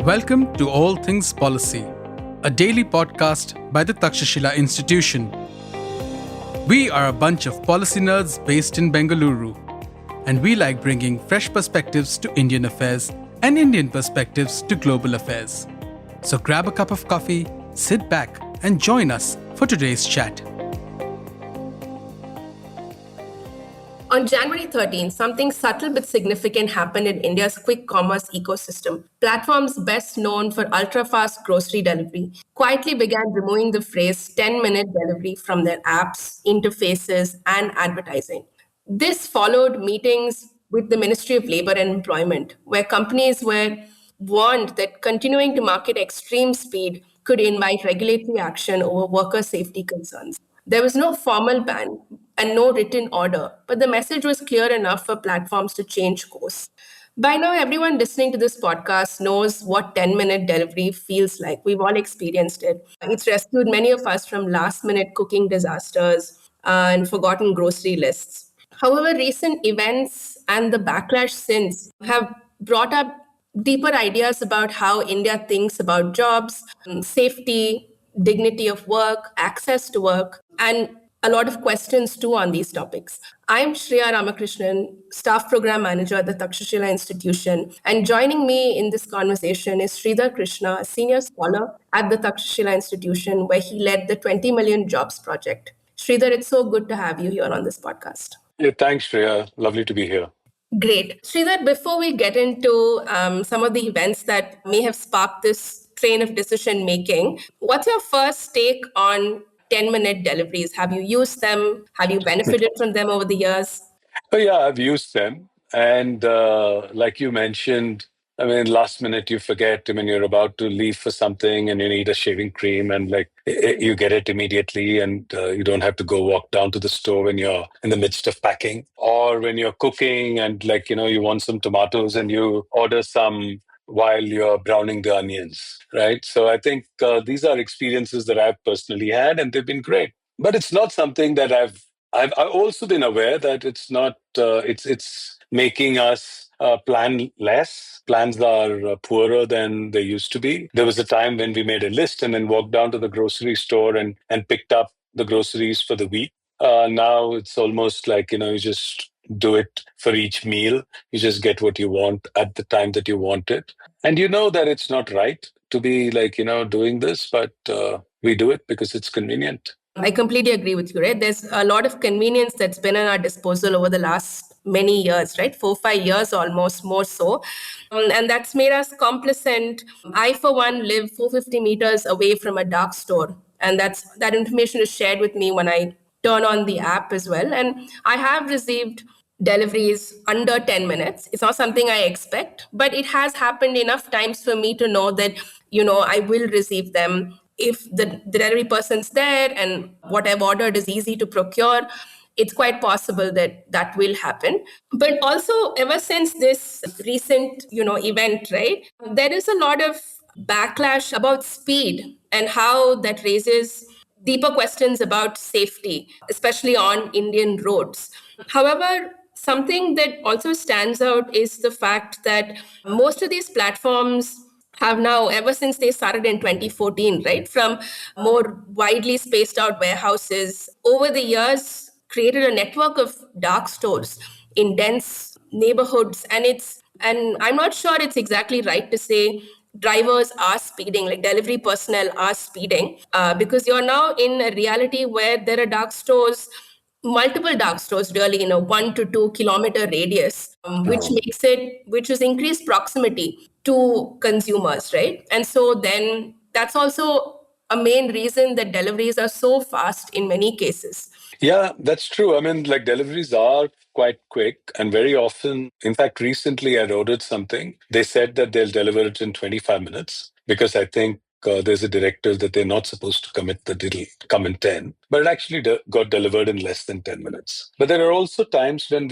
Welcome to All Things Policy, a daily podcast by the Takshashila Institution. We are a bunch of policy nerds based in Bengaluru, and we like bringing fresh perspectives to Indian affairs and Indian perspectives to global affairs. So grab a cup of coffee, sit back, and join us for today's chat. On January 13th, something subtle but significant happened in India's quick commerce ecosystem. Platforms best known for ultra-fast grocery delivery quietly began removing the phrase 10-minute delivery from their apps, interfaces, and advertising. This followed meetings with the Ministry of Labor and Employment, where companies were warned that continuing to market extreme speed could invite regulatory action over worker safety concerns. There was no formal ban and no written order, but the message was clear enough for platforms to change course. By now, everyone listening to this podcast knows what 10-minute delivery feels like. We've all experienced it. It's rescued many of us from last-minute cooking disasters and forgotten grocery lists. However, recent events and the backlash since have brought up deeper ideas about how India thinks about jobs, safety, dignity of work, access to work, and a lot of questions too on these topics. I'm Shreya Ramakrishnan, Staff Program Manager at the Takshashila Institution, and joining me in this conversation is Sridhar Krishna, a senior scholar at the Takshashila Institution, where he led the 20 Million Jobs Project. Sridhar, it's so good to have you here on this podcast. Yeah, thanks, Shreya. Lovely to be here. Great. Sridhar, before we get into some of the events that may have sparked this train of decision making, what's your first take on 10-minute deliveries? Have you used them? Have you benefited from them over the years? Oh, yeah, I've used them. And like you mentioned, I mean, last minute you forget, I mean, you're about to leave for something and you need a shaving cream and you get it immediately and you don't have to go walk down to the store when you're in the midst of packing. Or when you're cooking and you want some tomatoes and you order some while you're browning the onions, right? So I think these are experiences that I've personally had and they've been great. But it's not something that I've also been aware that it's not. It's making us plan less. Plans are poorer than they used to be. There was a time when we made a list and then walked down to the grocery store and picked up the groceries for the week. Now it's almost like you just do it for each meal. You just get what you want at the time that you want it, and you know that it's not right to be doing this, but we do it because it's convenient. I completely agree with you, right? There's a lot of convenience that's been at our disposal over the last many years, right? 4-5 years almost, more so. And that's made us complacent. I, for one, live 450 meters away from a dark store. And that information is shared with me when I turn on the app as well. And I have received deliveries under 10 minutes. It's not something I expect, but it has happened enough times for me to know that, I will receive them. If the delivery person's there and what I've ordered is easy to procure, it's quite possible that will happen. But also, ever since this recent, event, right, there is a lot of backlash about speed and how that raises deeper questions about safety, especially on Indian roads. However, something that also stands out is the fact that most of these platforms have now, ever since they started in 2014, right, from more widely spaced out warehouses, over the years, created a network of dark stores in dense neighborhoods. And I'm not sure it's exactly right to say drivers are speeding, like delivery personnel are speeding, because you're now in a reality where there are dark stores, multiple dark stores really in a 1 to 2 kilometer radius, which is increased proximity to consumers, right? And so then that's also a main reason that deliveries are so fast in many cases. Yeah, that's true. I mean, deliveries are quite quick and very often, in fact, recently I ordered something. They said that they'll deliver it in 25 minutes because I think there's a directive that they're not supposed to commit that it'll come in 10, but it actually got delivered in less than 10 minutes. But there are also times when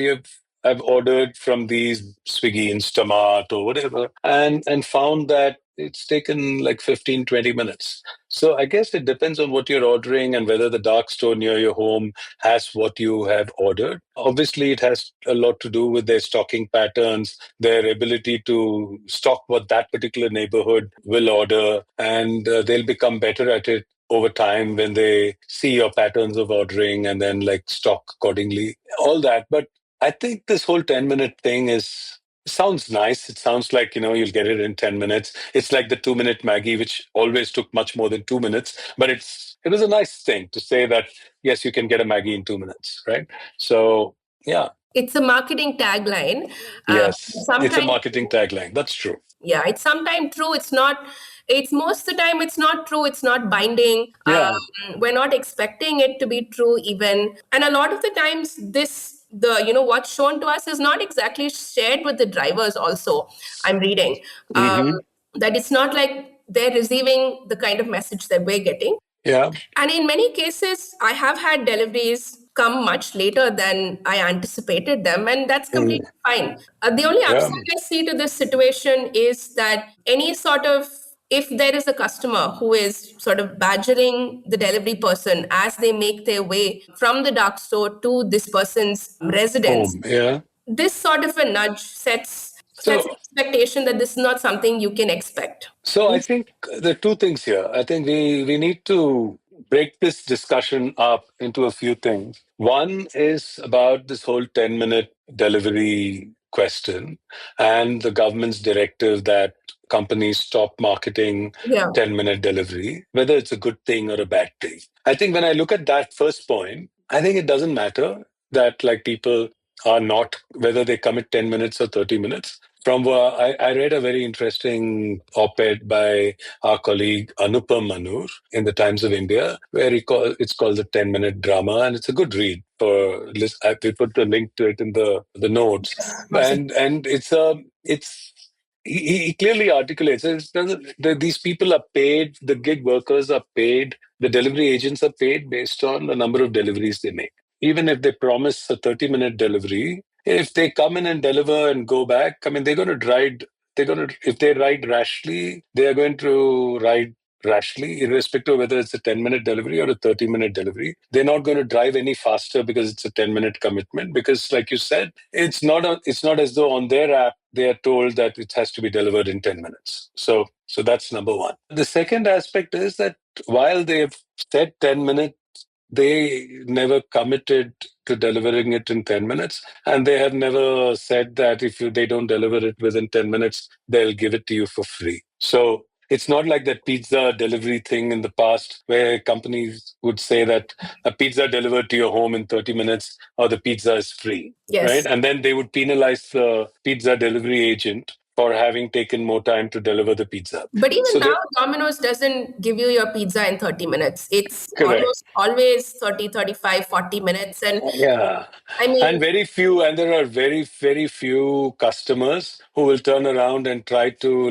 I've ordered from these Swiggy, Instamart or whatever and found that it's taken like 15, 20 minutes. So I guess it depends on what you're ordering and whether the dark store near your home has what you have ordered. Obviously, it has a lot to do with their stocking patterns, their ability to stock what that particular neighborhood will order, and they'll become better at it over time when they see your patterns of ordering and then like stock accordingly, all that. But I think this whole 10-minute thing is sounds nice. It sounds like, you'll get it in 10 minutes. It's like the 2-minute Maggie, which always took much more than 2 minutes. But it was a nice thing to say that, yes, you can get a Maggie in 2 minutes, right? So, yeah. It's a marketing tagline. Yes, it's a Sometimes, marketing tagline. That's true. yeah, it's sometimes true. It's not. It's most of the time it's not true. It's not binding. Yeah. We're not expecting it to be true even, and a lot of the times what's shown to us is not exactly shared with the drivers. Also, I'm reading Hmm. that it's not like they're receiving the kind of message that we're getting. Yeah. And in many cases, I have had deliveries come much later than I anticipated them, and that's completely fine. The only Yeah. upside I see to this situation is that if there is a customer who is sort of badgering the delivery person as they make their way from the dark store to this person's residence, Home. Yeah. this sort of a nudge sets So, expectation that this is not something you can expect. So I think there are two things here. I think we need to break this discussion up into a few things. One is about this whole 10-minute delivery question and the government's directive that companies stop marketing Yeah. 10-minute delivery, whether it's a good thing or a bad thing. I think when I look at that first point, I think it doesn't matter that like people are not, whether they commit 10 minutes or 30 minutes. I read a very interesting op-ed by our colleague Anupam Manur in the Times of India, where it's called the 10-minute drama, and it's a good read. We put the link to it in the notes, and it's he clearly articulates it. These people are paid, the gig workers are paid, the delivery agents are paid based on the number of deliveries they make. Even if they promise a 30-minute delivery, if they come in and deliver and go back, I mean, if they ride rashly, they are going to ride rashly, irrespective of whether it's a 10-minute delivery or a 30-minute delivery. They're not going to drive any faster because it's a 10-minute commitment. Because, like you said, it's not as though on their app they are told that it has to be delivered in 10 minutes. So that's number one. The second aspect is that while they've said 10 minutes, they never committed to delivering it in 10 minutes. And they have never said that if they don't deliver it within 10 minutes, they'll give it to you for free. So it's not like that pizza delivery thing in the past where companies would say that a pizza delivered to your home in 30 minutes or the pizza is free. Yes. Right? And then they would penalize the pizza delivery agent for having taken more time to deliver the pizza. But even So now, Domino's doesn't give you your pizza in 30 minutes. It's correct. almost always 30, 35, 40 minutes. And Yeah. I mean, And there are very, very few customers who will turn around and try to,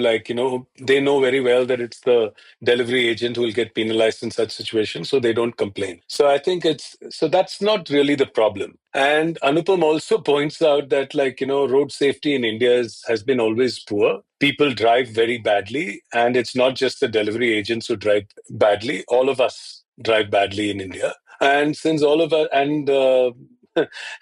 they know very well that it's the delivery agent who will get penalized in such situations, so they don't complain. So I think that's not really the problem. And Anupam also points out that, road safety in India has been always poor. People drive very badly, and it's not just the delivery agents who drive badly. All of us drive badly in India. And since all of us, and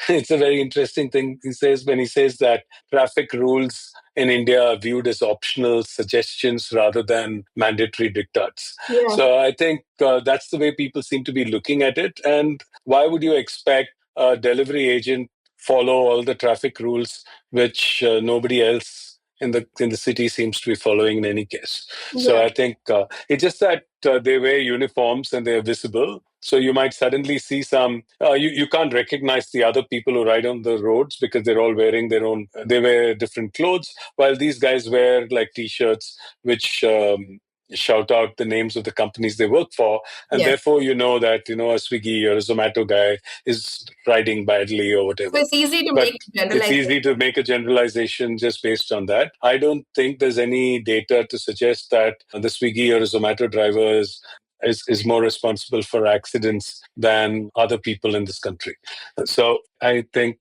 it's a very interesting thing he says when he says that traffic rules in India are viewed as optional suggestions rather than mandatory diktats. yeah. So I think that's the way people seem to be looking at it. And why would you expect a delivery agent follow all the traffic rules, which nobody else in the city seems to be following in any case? So Yeah. I think it's just that they wear uniforms and they're visible. So you might suddenly see you can't recognize the other people who ride on the roads because they're all wearing they wear different clothes, while these guys wear like T-shirts which shout out the names of the companies they work for. And Yes. therefore, that, a Swiggy or a Zomato guy is riding badly or whatever. So it's easy to But make it's generalization. easy to make a generalization just based on that. I don't think there's any data to suggest that the Swiggy or a Zomato driver is more responsible for accidents than other people in this country. So I think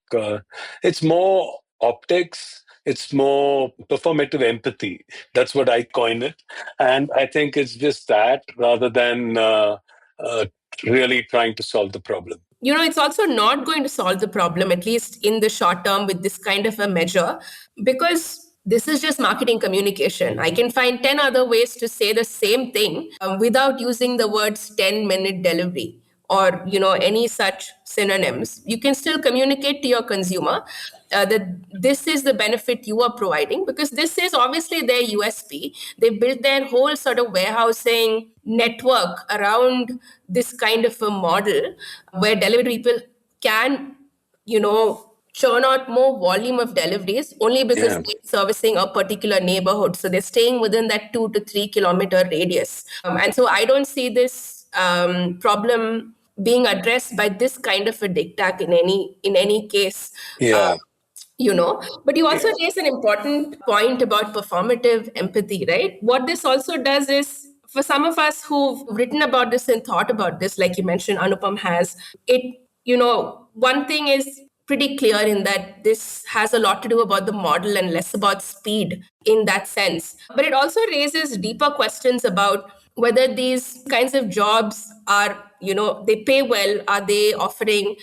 it's more optics. It's more performative empathy. That's what I coin it. And I think it's just that rather than really trying to solve the problem. It's also not going to solve the problem, at least in the short term, with this kind of a measure, because this is just marketing communication. I can find 10 other ways to say the same thing without using the words 10-minute delivery or any such synonyms. You can still communicate to your consumer that this is the benefit you are providing, because this is obviously their USP. They built their whole sort of warehousing network around this kind of a model where delivery people can churn out more volume of deliveries only because Yeah. they're servicing a particular neighborhood. So they're staying within that 2 to 3 kilometer radius. And so I don't see this problem being addressed by this kind of a diktat in any case. Uh, Yeah. but you also raise an important point about performative empathy, right? What this also does is, for some of us who've written about this and thought about this, like you mentioned, Anupam has, one thing is pretty clear in that this has a lot to do about the model and less about speed in that sense. But it also raises deeper questions about whether these kinds of jobs are, they pay well. Are they offering,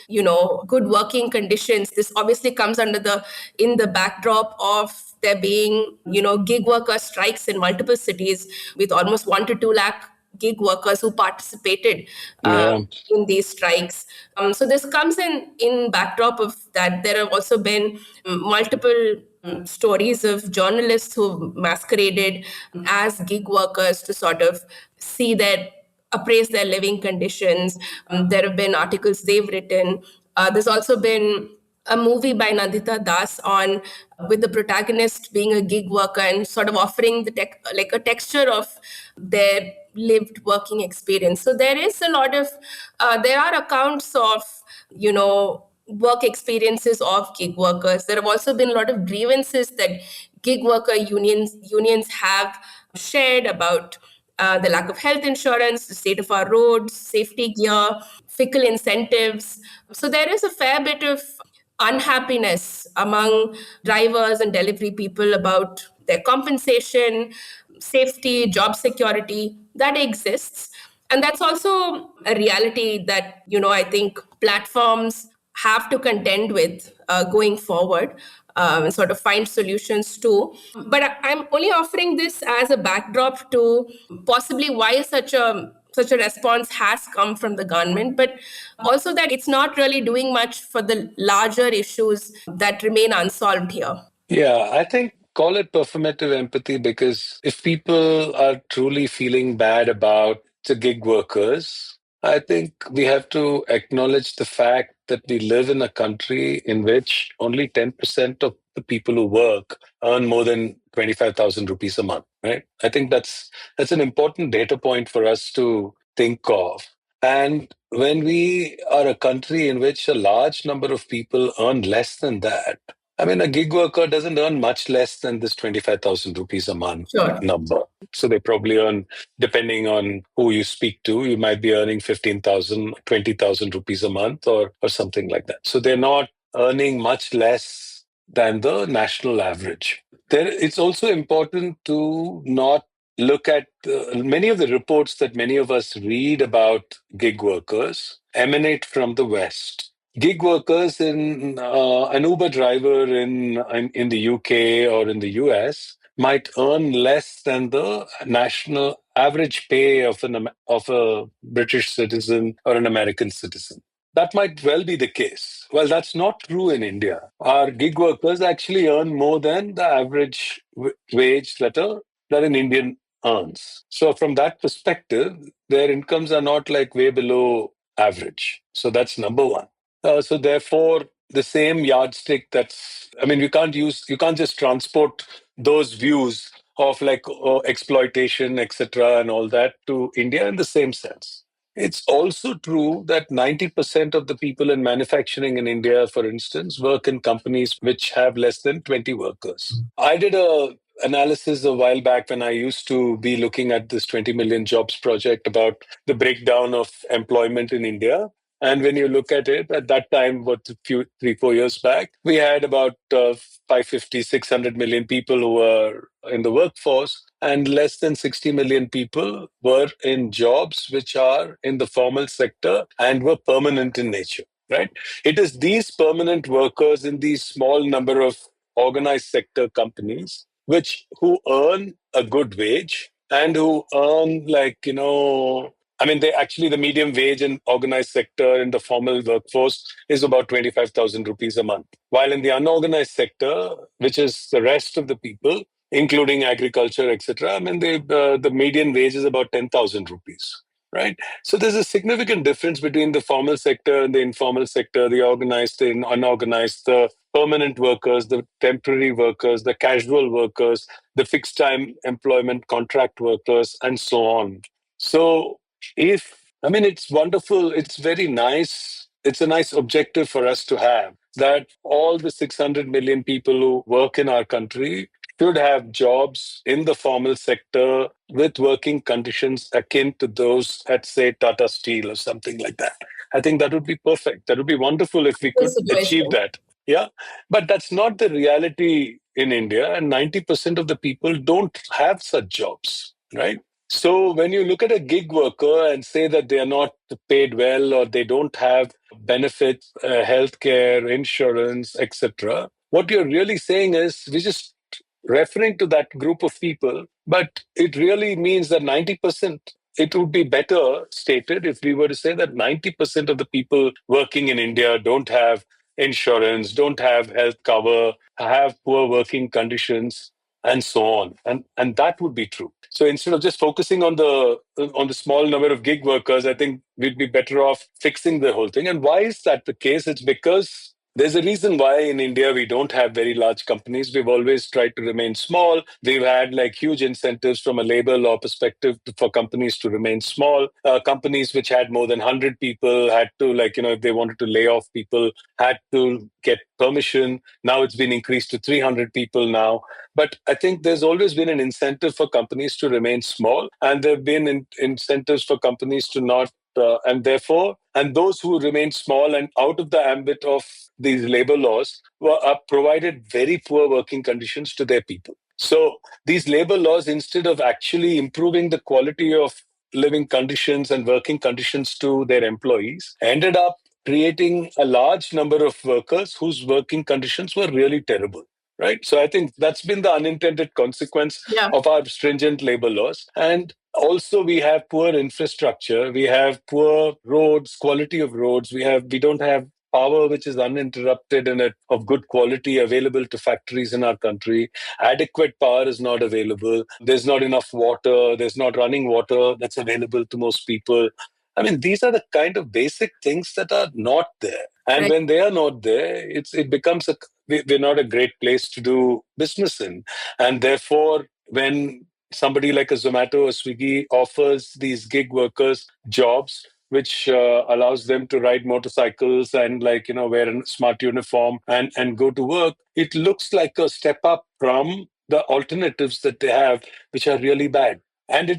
good working conditions? This obviously comes in the backdrop of there being, gig worker strikes in multiple cities with almost 1 to 2 lakh gig workers who participated Yeah. in these strikes. So this comes in backdrop of that. There have also been multiple stories of journalists who masqueraded as gig workers to sort of see their appraise their living conditions. There have been articles they've written. There's also been a movie by Nandita Das on with the protagonist being a gig worker and sort of offering like a texture of their lived working experience. So there is a lot of there are accounts of work experiences of gig workers. There have also been a lot of grievances that gig worker unions have shared about the lack of health insurance, the state of our roads, safety gear, fickle incentives. So there is a fair bit of unhappiness among drivers and delivery people about their compensation, safety, job security that exists. And that's also a reality that, I think platforms have to contend with going forward and sort of find solutions to. But I'm only offering this as a backdrop to possibly why such a response has come from the government, but also that it's not really doing much for the larger issues that remain unsolved here. Yeah, I think call it performative empathy because if people are truly feeling bad about the gig workers, I think we have to acknowledge the fact that we live in a country in which only 10% of the people who work earn more than 25,000 rupees a month, right? I think that's an important data point for us to think of. And when we are a country in which a large number of people earn less than that, I mean, a gig worker doesn't earn much less than this 25,000 rupees a month Sure. number. So they probably earn, depending on who you speak to, you might be earning 15,000, 20,000 rupees a month or something like that. So they're not earning much less than the national average. It's also important to not look at many of the reports that many of us read about gig workers emanate from the West. Gig workers in an Uber driver in the UK or in the US might earn less than the national average pay of a British citizen or an American citizen. That might well be the case. Well, that's not true in India. Our gig workers actually earn more than the average wage that an Indian earns. So from that perspective, their incomes are not like way below average. So that's number one. So therefore, the same yardstick I mean, you can't just transport those views of like exploitation, etc., and all that to India in the same sense. It's also true that 90% of the people in manufacturing in India, for instance, work in companies which have less than 20 workers. I did a analysis a while back when I used to be looking at this 20 million jobs project about the breakdown of employment in India. And when you look at it, at that time, what, 3-4 years back, we had about 550, 600 million people who were in the workforce, and less than 60 million people were in jobs which are in the formal sector and were permanent in nature, right? It is these permanent workers in these small number of organized sector companies who earn a good wage and who earn, like, I mean, the medium wage in organized sector in the formal workforce is about 25,000 rupees a month. While in the unorganized sector, which is the rest of the people, including agriculture, etc., I mean, the median wage is about 10,000 rupees, right? So there's a significant difference between the formal sector and the informal sector, the organized and unorganized, the permanent workers, the temporary workers, the casual workers, the fixed time employment contract workers, and so on. So it's wonderful, it's very nice, it's a nice objective for us to have, that all the 600 million people who work in our country should have jobs in the formal sector with working conditions akin to those at, say, Tata Steel or something like that. I think that would be perfect. That would be wonderful if we The could achieve situation. that. Yeah. But that's not the reality in India. And 90% of the people don't have such jobs, right? So when you look at a gig worker and say that they are not paid well or they don't have benefits, healthcare, insurance, etc., what you're really saying is we're just referring to that group of people, but it really means that 90%. It would be better stated if we were to say that 90% of the people working in India don't have insurance, don't have health cover, have poor working conditions, and so on. And that would be true. So instead of just focusing on the small number of gig workers, I think we'd be better off fixing the whole thing. And why is that the case? It's because there's a reason why in India we don't have very large companies. We've always tried to remain small. We've had like huge incentives from a labor law perspective for companies to remain small. Companies which had more than 100 people had to, if they wanted to lay off people, had to get permission. Now it's been increased to 300 people now. But I think there's always been an incentive for companies to remain small, and there have been incentives for companies to not, and those who remain small and out of the ambit of these labor laws are provided very poor working conditions to their people. So these labor laws, instead of actually improving the quality of living conditions and working conditions to their employees, ended up creating a large number of workers whose working conditions were really terrible. Right. So I think that's been the unintended consequence Yeah. of our stringent labor laws. And also we have poor infrastructure. We have poor roads, quality of roads. We don't have power which is uninterrupted and of good quality available to factories in our country. Adequate power is not available. There's not enough water. There's not running water that's available to most people. I mean, these are the kind of basic things that are not there. And Right. when they are not there, it becomes we're not a great place to do business in. And therefore, when somebody like a Zomato or Swiggy offers these gig workers jobs, which allows them to ride motorcycles and wear a smart uniform and go to work, it looks like a step up from the alternatives that they have, which are really bad. And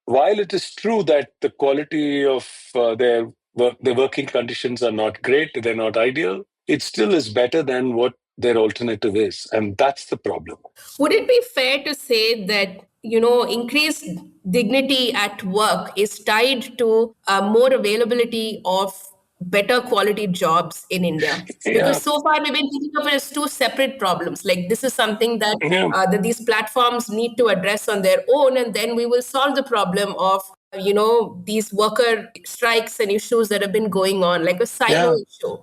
while it is true that the quality of their working conditions are not great, they're not ideal, it still is better than what their alternative is. And that's the problem. Would it be fair to say that, increased dignity at work is tied to more availability of better quality jobs in India? Yeah. Because so far we've been thinking of it as two separate problems. Like this is something that, Yeah. that these platforms need to address on their own, and then we will solve the problem of these worker strikes and issues that have been going on, like a silo issue.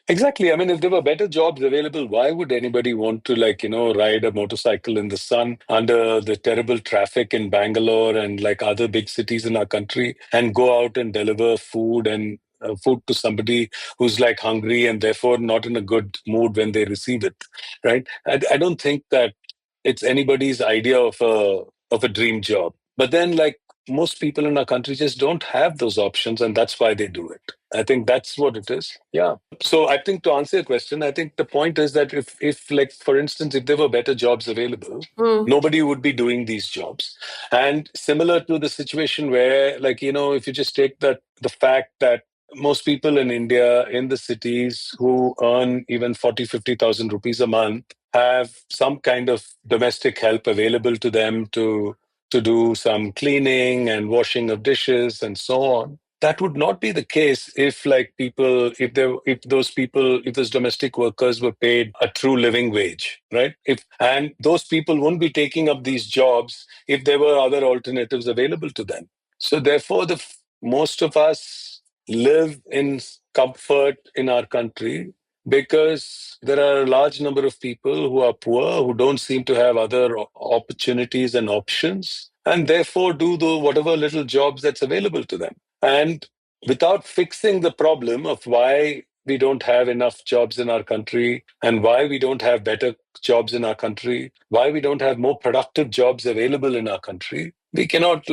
Exactly. I mean, if there were better jobs available, why would anybody want to, ride a motorcycle in the sun under the terrible traffic in Bangalore and like other big cities in our country and go out and deliver food and food to somebody who's like hungry and therefore not in a good mood when they receive it, right? I don't think that it's anybody's idea of a dream job. But then, most people in our country just don't have those options, and that's why they do it. I think that's what it is. Yeah. So I think to answer your question, I think the point is that if like, for instance, if there were better jobs available, nobody would be doing these jobs. And similar to the situation where, if you just take the fact that most people in India, in the cities, who earn even 40, 50,000 rupees a month, have some kind of domestic help available to them to do some cleaning and washing of dishes and so on. That would not be the case if, like, people, if those domestic workers were paid a true living wage, right? And those people wouldn't be taking up these jobs if there were other alternatives available to them. So therefore, most of us live in comfort in our country because there are a large number of people who are poor, who don't seem to have other opportunities and options, and therefore do the whatever little jobs that's available to them. And without fixing the problem of why we don't have enough jobs in our country and why we don't have better jobs in our country, why we don't have more productive jobs available in our country, we cannot,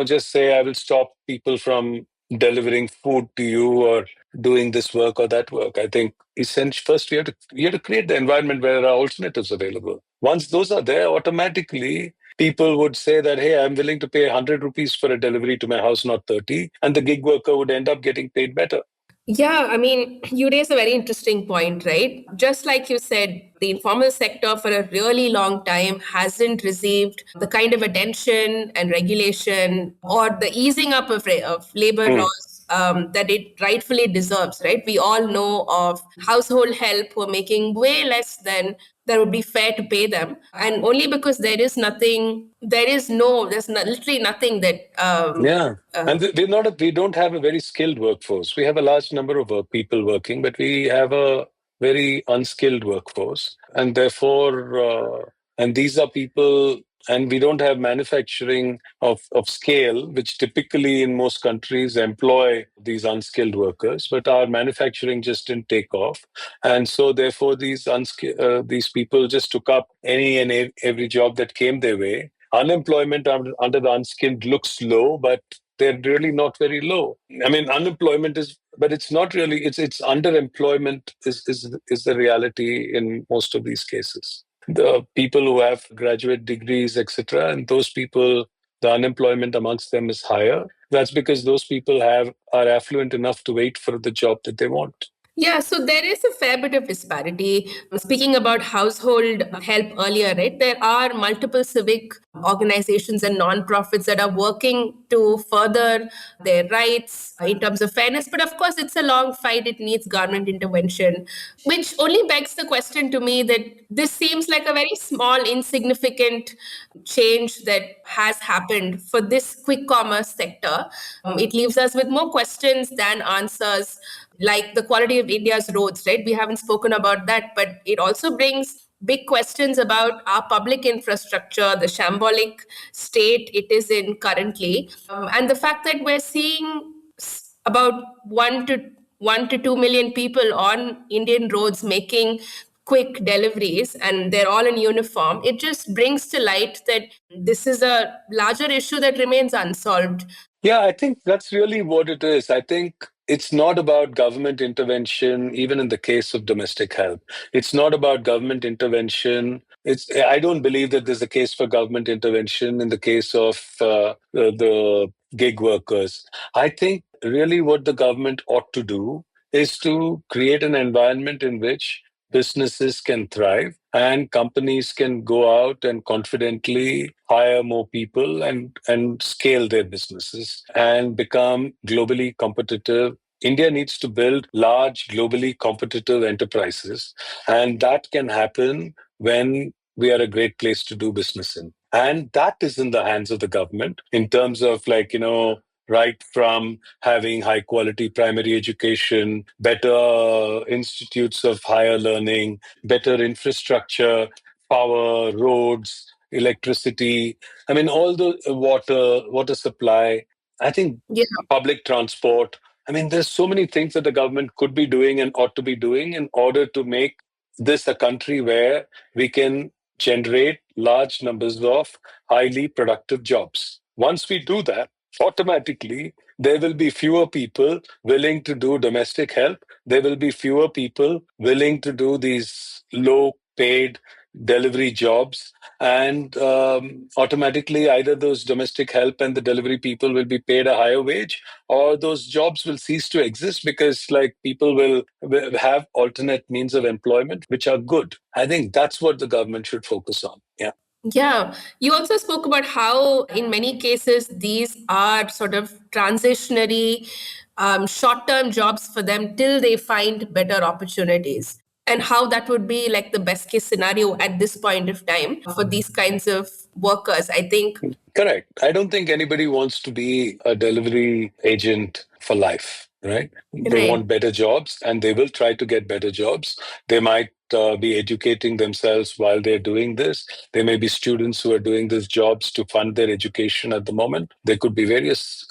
just say, I will stop people from delivering food to you or doing this work or that work. I think essentially first we have to create the environment where there are alternatives available. Once those are there, automatically people would say that, hey, I'm willing to pay 100 rupees for a delivery to my house, not 30. And the gig worker would end up getting paid better. Yeah, I mean, you raise a very interesting point, right? Just like you said, the informal sector for a really long time hasn't received the kind of attention and regulation or the easing up of labor laws that it rightfully deserves, right? We all know of household help who are making way less than that would be fair to pay them. And only because there's literally nothing that Yeah. And we don't have a very skilled workforce. We have a large number of people working, but we have a very unskilled workforce. And therefore, and these are people, and we don't have manufacturing of scale, which typically in most countries employ these unskilled workers, but our manufacturing just didn't take off. And so therefore, these people just took up any and every job that came their way. Unemployment under the unskilled looks low, but they're really not very low. I mean, unemployment is, but it's not really. It's underemployment is the reality in most of these cases. The people who have graduate degrees, etc., and those people, the unemployment amongst them is higher. That's because those people are affluent enough to wait for the job that they want. Yeah, so there is a fair bit of disparity. Speaking about household help earlier, right? There are multiple civic organizations and non-profits that are working to further their rights in terms of fairness. But of course, it's a long fight. It needs government intervention, which only begs the question to me that this seems like a very small, insignificant change that has happened for this quick commerce sector. It leaves us with more questions than answers, like the quality of India's roads, right? We haven't spoken about that, but it also brings big questions about our public infrastructure, the shambolic state it is in currently, and the fact that we're seeing about 1 to 2 million people on Indian roads making quick deliveries and they're all in uniform. It just brings to light that this is a larger issue that remains unsolved. Yeah, I think that's really what it is. I think it's not about government intervention, even in the case of domestic help. It's not about government intervention. I don't believe that there's a case for government intervention in the case of the gig workers. I think really what the government ought to do is to create an environment in which businesses can thrive and companies can go out and confidently hire more people and scale their businesses and become globally competitive. India needs to build large, globally competitive enterprises, and that can happen when we are a great place to do business in. And that is in the hands of the government in terms of, right from having high quality primary education, better institutes of higher learning, better infrastructure, power, roads, electricity. I mean, all the water supply. I think Yeah. public transport. I mean, there's so many things that the government could be doing and ought to be doing in order to make this a country where we can generate large numbers of highly productive jobs. Once we do that, automatically there will be fewer people willing to do domestic help. There will be fewer people willing to do these low paid delivery jobs, and automatically either those domestic help and the delivery people will be paid a higher wage, or those jobs will cease to exist because like people will have alternate means of employment, which are good. I think that's what the government should focus on. Yeah. Yeah, you also spoke about how, in many cases, these are sort of transitionary, short-term jobs for them till they find better opportunities, and how that would be like the best-case scenario at this point of time for these kinds of workers. I think. Correct. I don't think anybody wants to be a delivery agent for life, right? They Right. want better jobs and they will try to get better jobs. They might be educating themselves while they're doing this. There may be students who are doing these jobs to fund their education at the moment. There could be various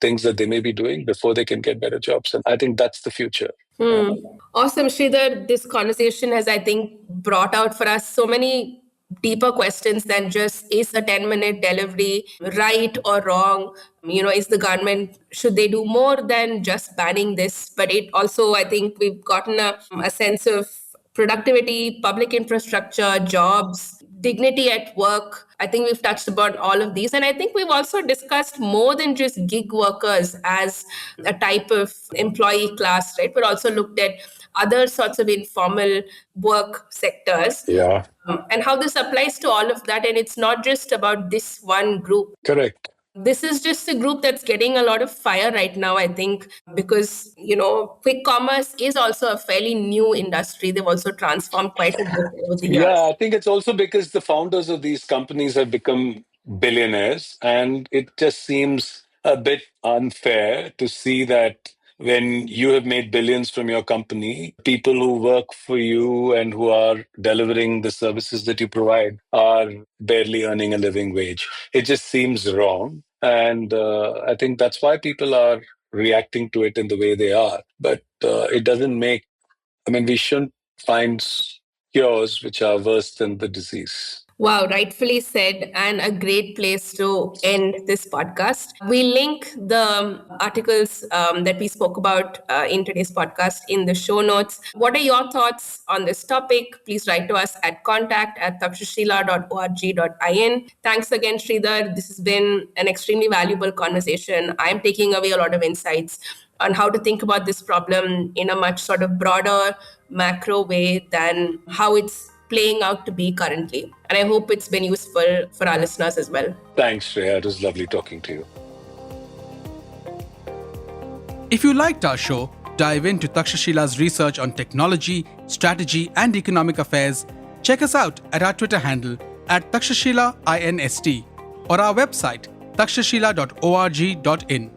things that they may be doing before they can get better jobs. And I think that's the future. Yeah. Awesome, Sridhar. This conversation has, I think, brought out for us so many deeper questions than just, is a 10-minute delivery right or wrong? Is the government, should they do more than just banning this? But it also, I think we've gotten a sense of productivity, public infrastructure, jobs, dignity at work. I think we've touched upon all of these. And I think we've also discussed more than just gig workers as a type of employee class, right? But also looked at other sorts of informal work sectors. Yeah. And how this applies to all of that. And it's not just about this one group. Correct. This is just a group that's getting a lot of fire right now, I think, because, quick commerce is also a fairly new industry. They've also transformed quite a bit over the years. Yeah, I think it's also because the founders of these companies have become billionaires, and it just seems a bit unfair to see that when you have made billions from your company, people who work for you and who are delivering the services that you provide are barely earning a living wage. It just seems wrong. And I think that's why people are reacting to it in the way they are. But it doesn't we shouldn't find cures which are worse than the disease. Wow, rightfully said, and a great place to end this podcast. We link the articles that we spoke about in today's podcast in the show notes. What are your thoughts on this topic? Please write to us at contact@takshashila.org.in. Thanks again, Sridhar. This has been an extremely valuable conversation. I'm taking away a lot of insights on how to think about this problem in a much sort of broader macro way than how it's playing out to be currently. And I hope it's been useful for our listeners as well. Thanks, Shreya. It was lovely talking to you. If you liked our show, dive into Takshashila's research on technology, strategy, and economic affairs. Check us out at our Twitter handle @TakshashilaInst or our website takshashila.org.in.